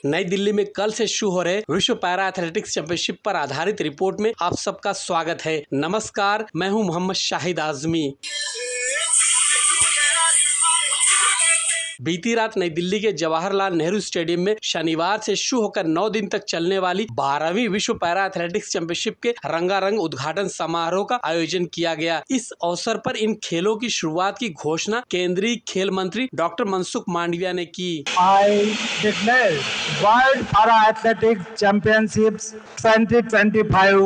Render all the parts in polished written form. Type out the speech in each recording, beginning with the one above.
नई दिल्ली में कल से शुरू हो रहे विश्व पैरा एथलेटिक्स चैंपियनशिप पर आधारित रिपोर्ट में आप सबका स्वागत है। नमस्कार, मैं हूं मोहम्मद शाहिद आजमी। बीती रात नई दिल्ली के जवाहरलाल नेहरू स्टेडियम में शनिवार से शुरू होकर 9 दिन तक चलने वाली 12वीं विश्व पैरा एथलेटिक्स चैंपियनशिप के रंगारंग उद्घाटन समारोह का आयोजन किया गया। इस अवसर पर इन खेलों की शुरुआत की घोषणा केंद्रीय खेल मंत्री डॉक्टर मनसुख मांडविया ने की। I declare World Para Athletics Championships 2025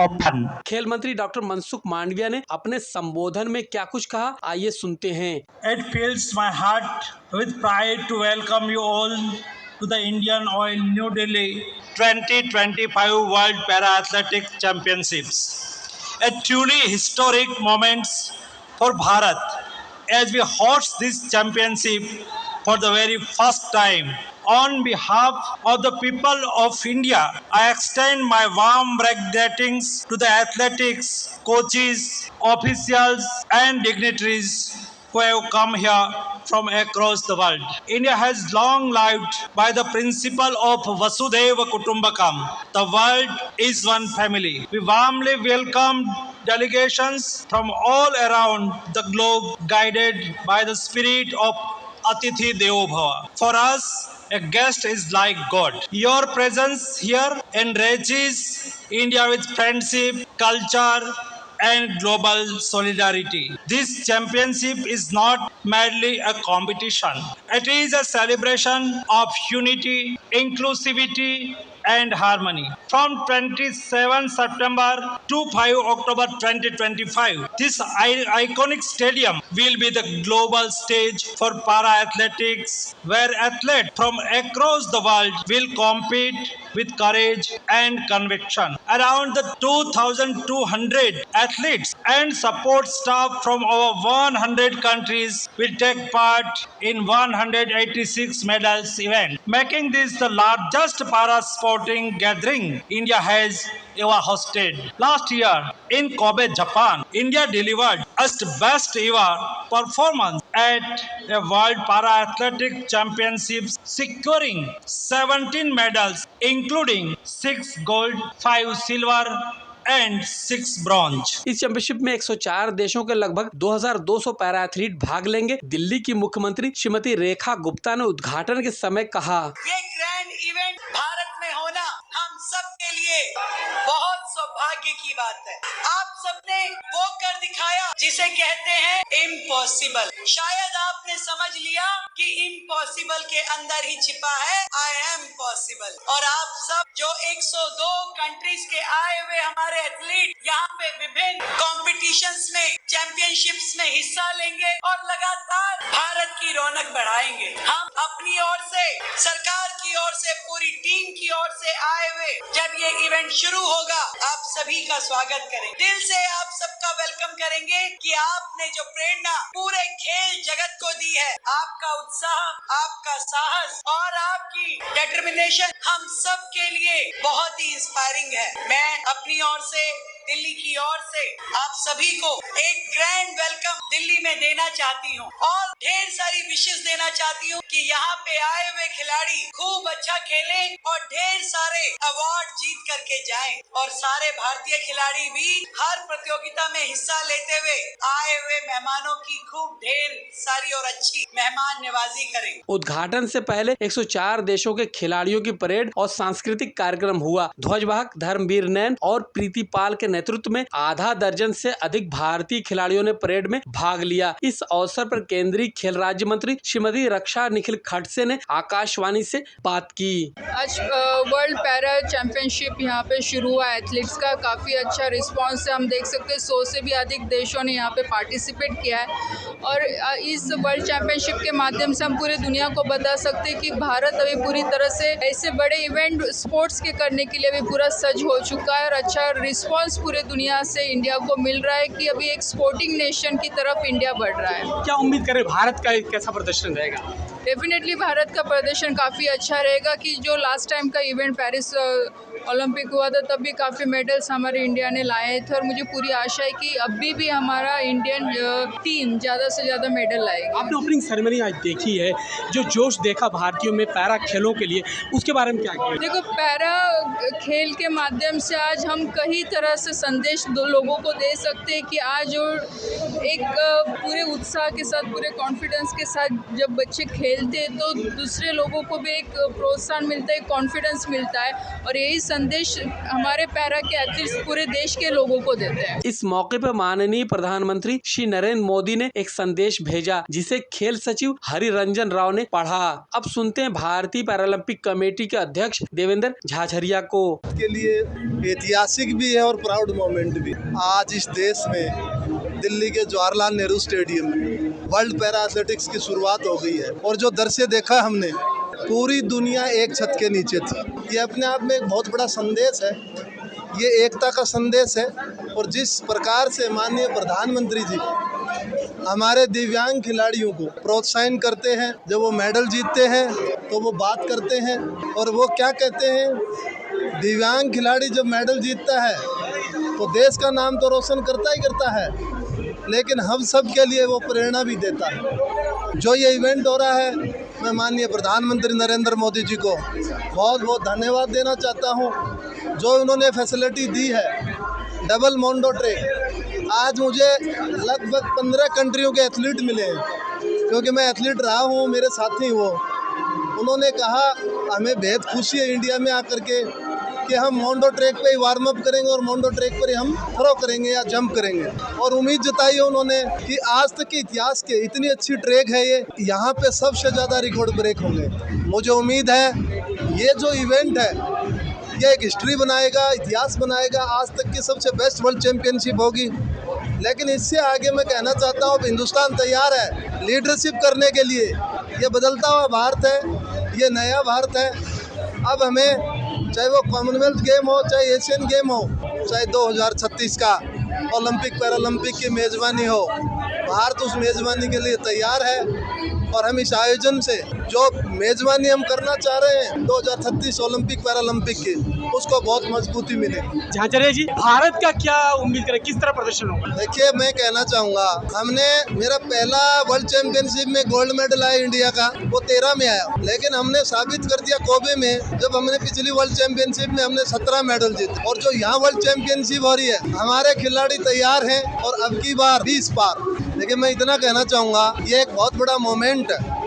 open। खेल मंत्री डॉक्टर मनसुख मांडविया ने अपने संबोधन में क्या कुछ कहा, आइए सुनते हैं। It fills my heart with pride to welcome you all to the Indian Oil New Delhi 2025 World Para Athletics Championships. A truly historic moment for Bharat as we host this championship for the very first time. On behalf of the people of India, I extend my warm greetings to the athletics, coaches, officials and dignitaries who have come here from across the world. India has long lived by the principle of Vasudhaiva Kutumbakam. The world is one family. We warmly welcome delegations from all around the globe, guided by the spirit of Atithi Devo Bhava. For us, a guest is like God. Your presence here enriches India with friendship, culture, and global solidarity. This championship is not merely a competition. It is a celebration of unity, inclusivity, and harmony. From 27 September to 5 October 2025, this iconic stadium will be the global stage for para-athletics, where athletes from across the world will compete with courage and conviction. Around the 2,200 athletes and support staff from over 100 countries will take part in 186 medals event, making this the largest para-sporting gathering India has ever hosted. Last year in Kobe, Japan, India delivered its best ever performance at a World Para-Athletic Championships, securing 17 medals, including 6 gold, 5 silver and 6 bronze. इस championship में 104 देशों के लगभग 2200 para athlete भाग लेंगे। दिल्ली की मुख्यमंत्री श्रीमती रेखा गुप्ता ने उद्घाटन के समय कहा, ये ग्रैंड इवेंट भारत में होना हम सब के लिए बहुत सौभाग्य की बात है। आप सबने वो कर दिखाया जिसे कहते हैं इम्पॉसिबल। शायद आपने समझ लिया कि इम्पॉसिबल के अंदर ही छिपा है आई एम पॉसिबल। और आप सब जो 102 कंट्रीज के आए हुए हमारे एथलीट यहाँ पे विभिन्न कॉम्पिटिशंस में, चैंपियनशिप्स में हिस्सा लेंगे और लगातार भारत की रौनक बढ़ाएंगे। हम अपनी ओर से, सरकार की ओर से, पूरी टीम की ओर से आए हुए जब ये इवेंट शुरू होगा, आप सभी का स्वागत करेंगे। दिल से आप सबका वेलकम करेंगे कि आपने जो प्रेरणा पूरे खेल जगत को दी है, आपका उत्साह, आपका साहस और आपकी डिटर्मिनेशन हम सब के लिए बहुत ही इंस्पायरिंग है। मैं अपनी ओर से, दिल्ली की ओर से आप सभी को एक ग्रैंड वेलकम दिल्ली में देना चाहती हूँ और ढेर सारी विशेष देना चाहती हूँ कि यहाँ पे आए हुए खिलाड़ी खूब अच्छा खेलें और ढेर सारे अवार्ड जीत करके जाएं और सारे भारतीय खिलाड़ी भी हर प्रतियोगिता में हिस्सा लेते हुए आए हुए मेहमानों की खूब ढेर सारी और अच्छी मेहमान नवाजी करें। उद्घाटन से पहले 104 देशों के खिलाड़ियों की परेड और सांस्कृतिक कार्यक्रम हुआ। ध्वजवाहक धर्मवीर नैन और प्रीति पाल के नेतृत्व में आधा दर्जन से अधिक भारतीय खिलाड़ियों ने परेड में भाग लिया। इस अवसर पर केंद्रीय खेल राज्य मंत्री श्रीमती रक्षा निखिल खड़से ने आकाशवाणी से बात की। आज वर्ल्ड पैरा चैंपियनशिप यहाँ पे शुरू हुआ। एथलीट्स का काफ़ी अच्छा रिस्पांस है। हम देख सकते हैं 100 से भी अधिक देशों ने यहाँ पे पार्टिसिपेट किया है और इस वर्ल्ड चैंपियनशिप के माध्यम से हम पूरी दुनिया को बता सकते हैं कि भारत अभी पूरी तरह से ऐसे बड़े इवेंट स्पोर्ट्स के करने के लिए भी पूरा सज हो चुका है और अच्छा रिस्पांस पूरे दुनिया से इंडिया को मिल रहा है कि अभी एक स्पोर्टिंग नेशन की तरफ इंडिया बढ़ रहा है। क्या उम्मीद करें भारत का कैसा प्रदर्शन रहेगा? डेफिनेटली भारत का प्रदर्शन काफ़ी अच्छा रहेगा कि जो लास्ट टाइम का इवेंट पेरिस ओलंपिक हुआ था तब भी काफ़ी मेडल्स हमारे इंडिया ने लाए थे और मुझे पूरी आशा है कि अभी भी हमारा इंडियन टीम ज़्यादा से ज़्यादा मेडल लाएगी। आपने ओपनिंग सेरेमनी आज देखी है, जो जोश देखा भारतीयों में पैरा खेलों के लिए, उसके बारे में क्या कहें? देखो, पैरा खेल के माध्यम से आज हम कई तरह से संदेश दो लोगों को दे सकते हैं कि आज एक पूरे उत्साह के साथ, पूरे कॉन्फिडेंस के साथ जब बच्चे खेलते हैं तो दूसरे लोगों को भी एक प्रोत्साहन मिलता है, कॉन्फिडेंस मिलता है और यही संदेश हमारे पैरा के एथलीट्स पूरे देश के लोगों को देते हैं। इस मौके पर माननीय प्रधानमंत्री श्री नरेंद्र मोदी ने एक संदेश भेजा जिसे खेल सचिव हरिरंजन राव ने पढ़ा। अब सुनते हैं भारतीय पैरालंपिक कमेटी के अध्यक्ष देवेंद्र झाझरिया को। के लिए ऐतिहासिक भी है और प्राउड मोमेंट भी। आज इस देश में दिल्ली के जवाहरलाल नेहरू स्टेडियम में वर्ल्ड पैरा एथलेटिक्स की शुरुआत हो गई है और जो दृश्य देखा हमने, पूरी दुनिया एक छत के नीचे थी। ये अपने आप में एक बहुत बड़ा संदेश है, ये एकता का संदेश है। और जिस प्रकार से माननीय प्रधानमंत्री जी हमारे दिव्यांग खिलाड़ियों को प्रोत्साहन करते हैं, जब वो मेडल जीतते हैं तो वो बात करते हैं और वो क्या कहते हैं, दिव्यांग खिलाड़ी जब मेडल जीतता है तो देश का नाम तो रोशन करता ही करता है, लेकिन हम सब के लिए वो प्रेरणा भी देता है। जो ये इवेंट हो रहा है, मैं माननीय प्रधानमंत्री नरेंद्र मोदी जी को बहुत बहुत धन्यवाद देना चाहता हूँ, जो उन्होंने फैसिलिटी दी है। डबल मोंडो ट्रैक, आज मुझे लगभग 15 कंट्रियों के एथलीट मिले हैं, क्योंकि मैं एथलीट रहा हूँ, मेरे साथी वो। उन्होंने कहा हमें बेहद खुशी है इंडिया में आकर के कि हम मोंडो ट्रैक पे ही वार्म अप करेंगे और मोंडो ट्रैक पर ही हम थ्रो करेंगे या जंप करेंगे। और उम्मीद जताई है उन्होंने कि आज तक के इतिहास के इतनी अच्छी ट्रैक है ये, यहाँ पे सबसे ज़्यादा रिकॉर्ड ब्रेक होंगे। मुझे उम्मीद है ये जो इवेंट है ये एक हिस्ट्री बनाएगा, इतिहास बनाएगा, आज तक की सबसे बेस्ट वर्ल्ड चैम्पियनशिप होगी। लेकिन इससे आगे मैं कहना चाहता हूँ हिंदुस्तान तैयार है लीडरशिप करने के लिए। ये बदलता हुआ भारत है, ये नया भारत है। अब हमें चाहे वो कॉमनवेल्थ गेम हो, चाहे एशियन गेम हो, चाहे 2036 का ओलंपिक पैरालंपिक की मेज़बानी हो, भारत उस मेज़बानी के लिए तैयार है। और हम इस आयोजन से जो मेज़बानी हम करना चाह रहे हैं 2036 ओलंपिक पैरालंपिक की, उसको बहुत मजबूती मिलेगी। झाझरिया जी, भारत का क्या उम्मीद करें, किस तरह प्रदर्शन होगा? देखिए, मैं कहना चाहूँगा, हमने मेरा पहला वर्ल्ड चैंपियनशिप में गोल्ड मेडल आया इंडिया का, वो 13 में आया, लेकिन हमने साबित कर दिया कोबे में, जब हमने पिछली वर्ल्ड चैंपियनशिप में हमने 17 मेडल जीते। और जो यहाँ वर्ल्ड चैंपियनशिप हो रही है, हमारे खिलाड़ी तैयार हैं और अब की बार 20 पार। लेकिन मैं इतना कहना चाहूँगा, ये एक बहुत बड़ा मोमेंट है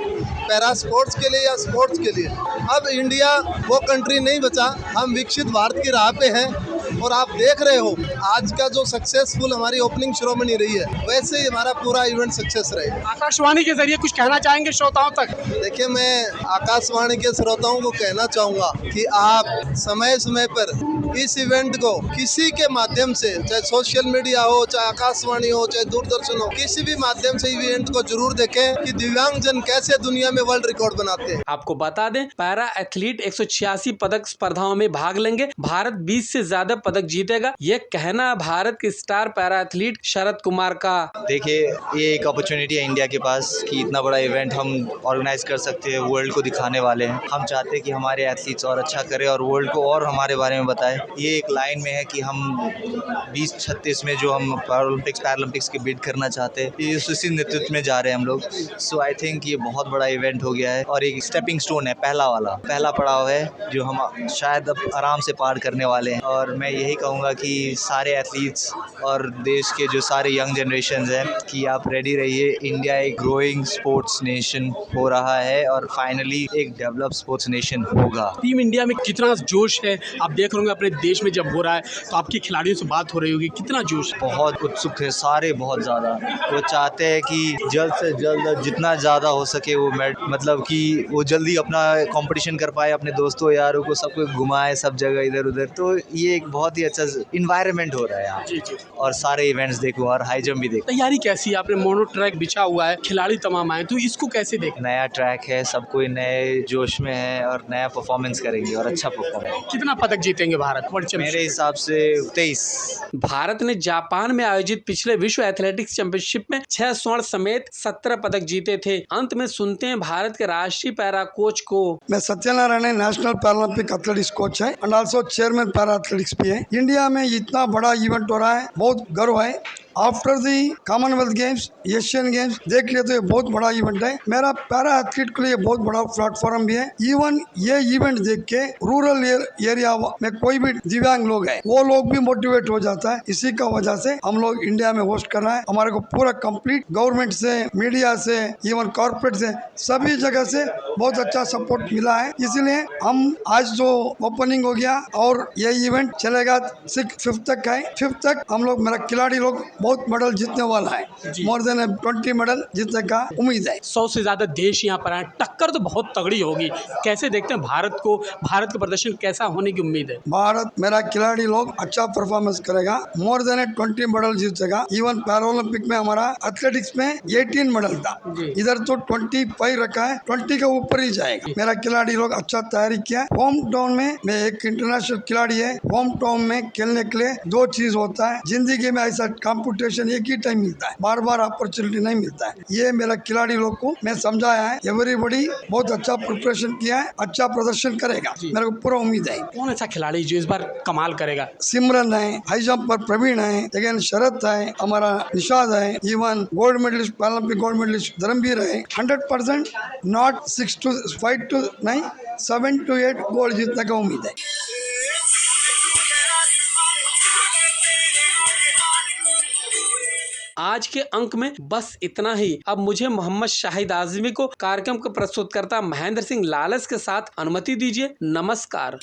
पैरा स्पोर्ट्स के लिए या स्पोर्ट्स के लिए। अब इंडिया वो कंट्री नहीं बचा, हम विकसित भारत की राह पे हैं। और आप देख रहे हो आज का जो सक्सेसफुल हमारी ओपनिंग सेरेमनी रही है, वैसे ही हमारा पूरा इवेंट सक्सेस रहे। आकाशवाणी के जरिए कुछ कहना चाहेंगे श्रोताओं तक? देखिए, मैं आकाशवाणी के श्रोताओं को कहना चाहूँगा कि आप समय समय पर इस इवेंट को किसी के माध्यम से, चाहे सोशल मीडिया हो, चाहे आकाशवाणी हो, चाहे दूरदर्शन हो, किसी भी माध्यम से इवेंट को जरूर देखें कि दिव्यांगजन कैसे दुनिया में वर्ल्ड रिकॉर्ड बनाते हैं। आपको बता दें, पैरा एथलीट 186 पदक स्पर्धाओं में भाग लेंगे। भारत 20 से ज्यादा पदक जीतेगा, ये कहना भारत के star para athlete Sharad Kumar का। देखिए, ये एक अपॉर्चुनिटी है इंडिया के पास कि इतना बड़ा इवेंट हम ऑर्गेनाइज कर सकते हैं, वर्ल्ड को दिखाने वाले हैं। हम चाहते हैं कि हमारे एथलीट्स और अच्छा करें और वर्ल्ड को और हमारे बारे में बताएं। ये एक लाइन में है कि हम 2036 में जो हम पैरालंपिक्स की बिड करना चाहते हैं, ये उसी नेतृत्व में जा रहे हैं हम लोग। सो आई थिंक ये बहुत बड़ा इवेंट हो गया है और एक स्टेपिंग स्टोन है, पहला पड़ाव है जो हम शायद अब आराम से पार करने वाले हैं। और मैं यही कहूँगा कि सारे एथलीट्स और देश के जो सारे यंग जनरेशन हैं कि आप रेडी रहिए। इंडिया एक ग्रोइंग स्पोर्ट्स नेशन हो रहा है और फाइनली एक डेवलप स्पोर्ट्स नेशन होगा। टीम इंडिया में कितना जोश है, आप देख रहे होंगे अपने देश में जब हो रहा है तो आपके खिलाड़ियों से बात हो रही होगी, कितना जोश? बहुत उत्सुक है सारे, बहुत ज़्यादा। वो चाहते हैं कि जल्द से जल्द जितना ज़्यादा हो सके वो मतलब कि वो जल्दी अपना कंपटीशन कर पाए, अपने दोस्तों यारों को सबको घुमाए सब जगह इधर उधर। तो ये एक बहुत ही अच्छा इन्वायरमेंट हो रहा है यहाँ। जी जी। और सारे इवेंट्स देखो और हाई जंप भी देखो। तैयारी कैसी है? आपने मोनो ट्रैक बिछा हुआ है, खिलाड़ी तमाम आए, तो इसको कैसे देख? नया ट्रैक है, सब कोई नए जोश में है और नया परफॉर्मेंस करेंगे और अच्छा परफॉर्मेंस। कितना पदक जीतेंगे भारत? वर्ल्ड मेरे चैंपियनशिप? हिसाब से 23। भारत ने जापान में आयोजित पिछले विश्व एथलेटिक्स चैंपियनशिप में 6 स्वर्ण समेत 17 पदक जीते थे। अंत में सुनते हैं भारत के राष्ट्रीय पैरा कोच को। मैं Satyanarayana national Paralympic athletics coach है and also chairman para athletics भी है। इंडिया में इतना बड़ा इवेंट हो रहा है, बहुत गर्व है। After the Commonwealth games, Asian games देख लिए तो ये बहुत बड़ा इवेंट है। मेरा पैरा एथलीट के लिए बहुत बड़ा प्लेटफॉर्म भी है। इवन ये इवेंट देख के रूरल एरिया में कोई भी दिव्यांग लोग है वो लोग भी मोटिवेट हो जाता है। इसी का वजह से हम लोग इंडिया में होस्ट कर रहे हैं। हमारे को पूरा कंप्लीट गवर्नमेंट से, मीडिया से, इवन कॉर्पोरेट से, सभी जगह से बहुत अच्छा सपोर्ट मिला है। इसलिए हम आज जो ओपनिंग हो गया और ये इवेंट चलेगा 5th तक है। 5th तक हम लोग, मेरा खिलाड़ी लोग बहुत मेडल जीतने वाला है। मोर देन 20 मेडल जीतने का उम्मीद है। 100 से ज्यादा देश यहाँ पर आए, टक्कर तो बहुत तगड़ी होगी। कैसे देखते हैं भारत को, भारत का प्रदर्शन कैसा होने की उम्मीद है? भारत, मेरा खिलाड़ी लोग अच्छा परफॉर्मेंस करेगा, मोर देन 20 मेडल जीतेगा। इवन पैरालंपिक में हमारा एथलेटिक्स में 18 मेडल था, इधर तो 25 रखा है, 20 के ऊपर ही जाएगा। मेरा खिलाड़ी लोग अच्छा तैयारी किया। होम टाउन में मैं एक इंटरनेशनल खिलाड़ी है। होम टाउन में खेलने के लिए 2 चीज होता है जिंदगी में, ऐसा कंपटीशन एक ही टाइम मिलता है, बार बार अपॉर्चुनिटी नहीं मिलता है। ये मेरा खिलाड़ी लोग को मैं समझाया है। एवरीबॉडी बहुत अच्छा प्रिपरेशन किया है, अच्छा प्रदर्शन करेगा, मेरे को पूरा उम्मीद है। कौन ऐसा खिलाड़ी जो इस बार कमाल करेगा? सिमरन है, हाई जंप पर प्रवीण है, अगेन शरद है, हमारा निशाद है, even gold medallist, Paralympic gold medallist Dharmveer है। 100% नॉट 6 to 5 to नहीं 7 to 8 गोल्ड जीतने का उम्मीद है। आज के अंक में बस इतना ही। अब मुझे मोहम्मद शाहिद आजमी को कार्यक्रम का प्रस्तुतकर्ता महेंद्र सिंह लालस के साथ अनुमति दीजिए। नमस्कार।